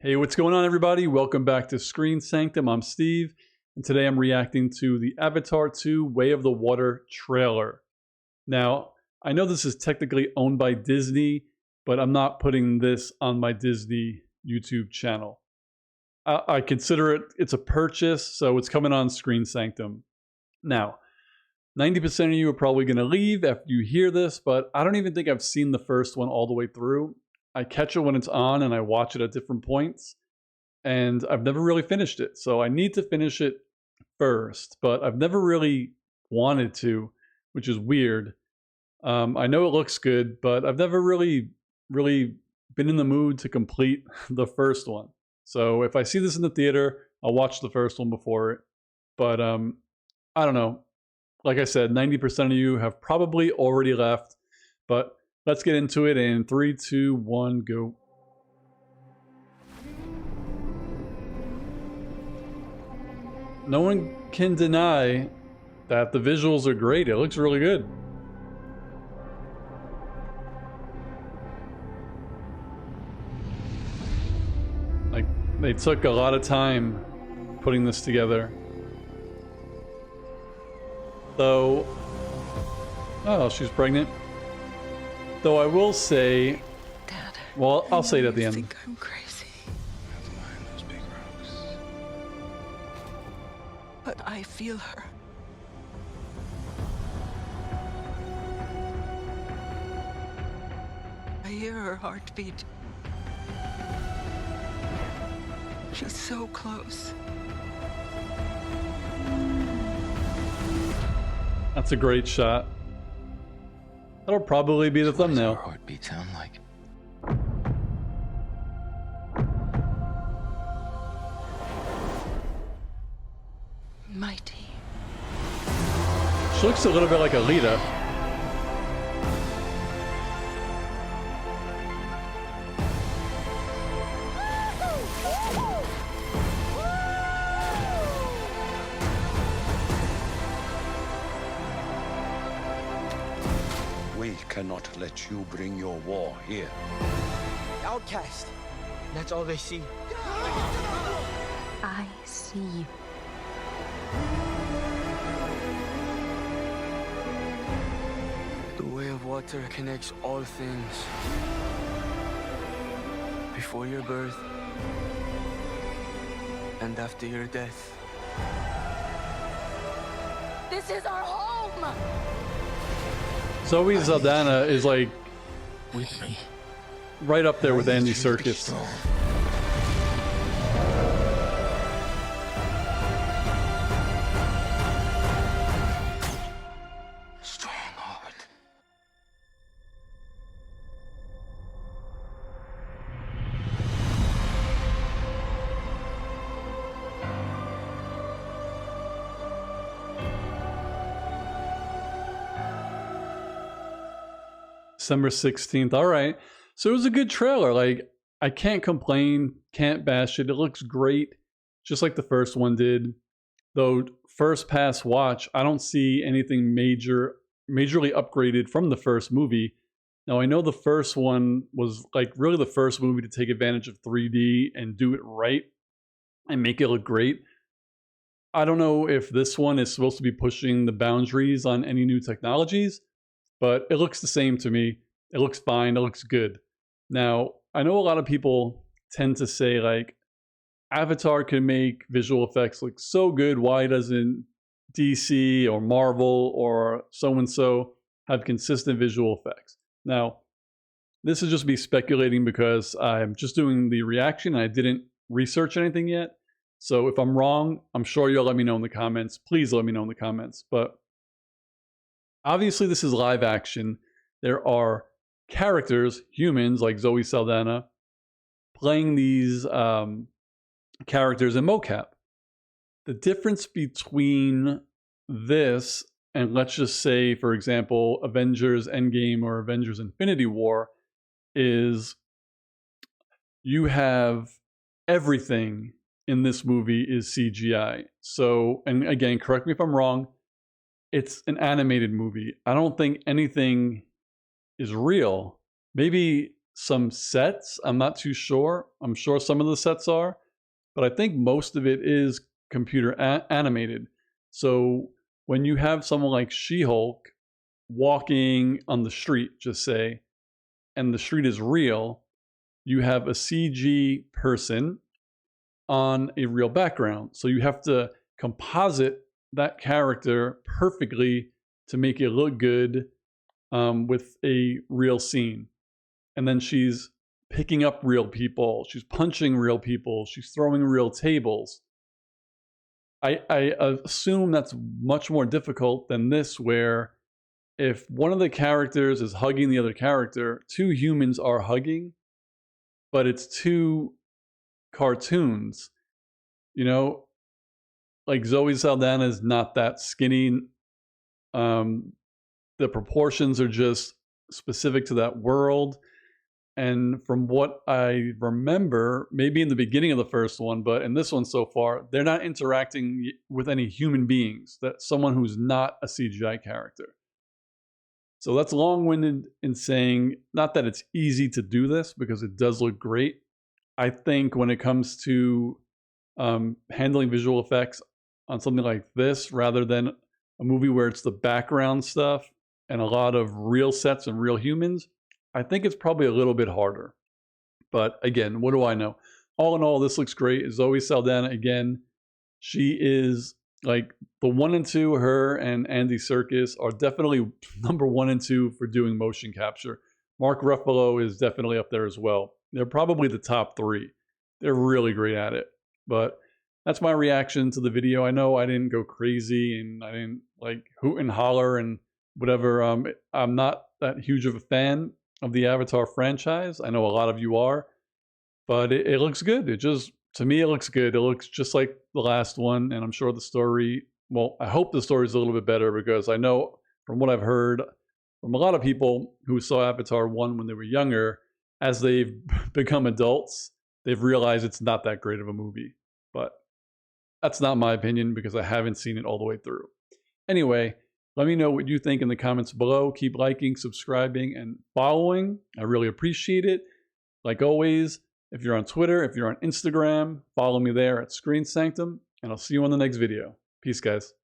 Hey, what's going on, everybody? Welcome back to Screen Sanctum. I'm Steve, and today I'm reacting to the Avatar 2 Way of the Water trailer. Now, I know this is technically owned by Disney, but I'm not putting this on my Disney YouTube channel. I consider it's a purchase, so it's coming on Screen Sanctum. Now, 90% of you are probably going to leave after you hear this, but I don't even think I've seen the first one all the way through. I catch it when it's on and I watch it at different points, and I've never really finished it. So I need to finish it first, but I've never really wanted to, which is weird. I know it looks good, but I've never really been in the mood to complete the first one. So if I see this in the theater, I'll watch the first one before it. But I don't know. Like I said, 90% of you have probably already left, but let's get into it in 3, 2, 1, go. No one can deny that the visuals are great. It looks really good. Like, they took a lot of time putting this together. Though, oh, she's pregnant. Though I will say, Dad, well, I'll say it at the end. I think I'm crazy. You have to mind those big rocks. But I feel her. I hear her heartbeat. She's so close. That's a great shot. That'll probably be the What does thumbnail. our heartbeat sound like? Mighty. She looks a little bit like Alita. We cannot let you bring your war here. Outcast. That's all they see. I see you. The way of water connects all things. Before your birth and after your death. This is our home! Zoe Saldana is like With me. right up there with I need Andy you to be Serkis. strong. Strong heart. December 16th. All right. So it was a good trailer. Like, I can't complain, can't bash it. It looks great, just like the first one did. Though, first pass watch, I don't see anything majorly upgraded from the first movie. Now, I know the first one was like really the first movie to take advantage of 3D and do it right and make it look great. I don't know if this one is supposed to be pushing the boundaries on any new technologies, but it looks the same to me. It looks fine. It looks good. Now, I know a lot of people tend to say, like, Avatar can make visual effects look so good. Why doesn't DC or Marvel or so-and-so have consistent visual effects? Now, this is just me speculating because I'm just doing the reaction. I didn't research anything yet. So if I'm wrong, I'm sure you'll let me know in the comments. Please let me know in the comments. But obviously, this is live action. There are characters, humans like Zoe Saldana, playing these characters in mocap. The difference between this and, let's just say, for example, Avengers Endgame or Avengers Infinity War is you have everything in this movie is CGI. So, and again, correct me if I'm wrong, it's an animated movie. I don't think anything is real. Maybe some sets. I'm not too sure. I'm sure some of the sets are, but I think most of it is computer animated. So when you have someone like She-Hulk walking on the street, just say, and the street is real, you have a CG person on a real background. So you have to composite that character perfectly to make it look good with a real scene. And then she's picking up real people. She's punching real people. She's throwing real tables. I assume that's much more difficult than this, where if one of the characters is hugging the other character, two humans are hugging, but it's two cartoons. You know, like Zoe Saldana is not that skinny. The proportions are just specific to that world. And from what I remember, maybe in the beginning of the first one, but in this one so far, they're not interacting with any human beings. That's someone who's not a CGI character. So that's long-winded in saying, not that it's easy to do this, because it does look great. I think when it comes to handling visual effects on something like this, rather than a movie where it's the background stuff and a lot of real sets and real humans, I think it's probably a little bit harder. But again, what do I know? All in all, this looks great. Zoe Saldana, again, she is like the 1 and 2, her and Andy Serkis are definitely number 1 and 2 for doing motion capture. Mark Ruffalo is definitely up there as well. They're probably the top 3. They're really great at it. But that's my reaction to the video. I know I didn't go crazy and I didn't like hoot and holler and whatever. I'm not that huge of a fan of the Avatar franchise. I know a lot of you are, but it looks good. To me, it looks good. It looks just like the last one, and I'm sure the story, well, I hope the story is a little bit better, because I know from what I've heard from a lot of people who saw Avatar 1 when they were younger, as they've become adults, they've realized it's not that great of a movie. But that's not my opinion, because I haven't seen it all the way through. Anyway, let me know what you think in the comments below. Keep liking, subscribing, and following. I really appreciate it. Like always, if you're on Twitter, if you're on Instagram, follow me there at Screen Sanctum, and I'll see you on the next video. Peace, guys.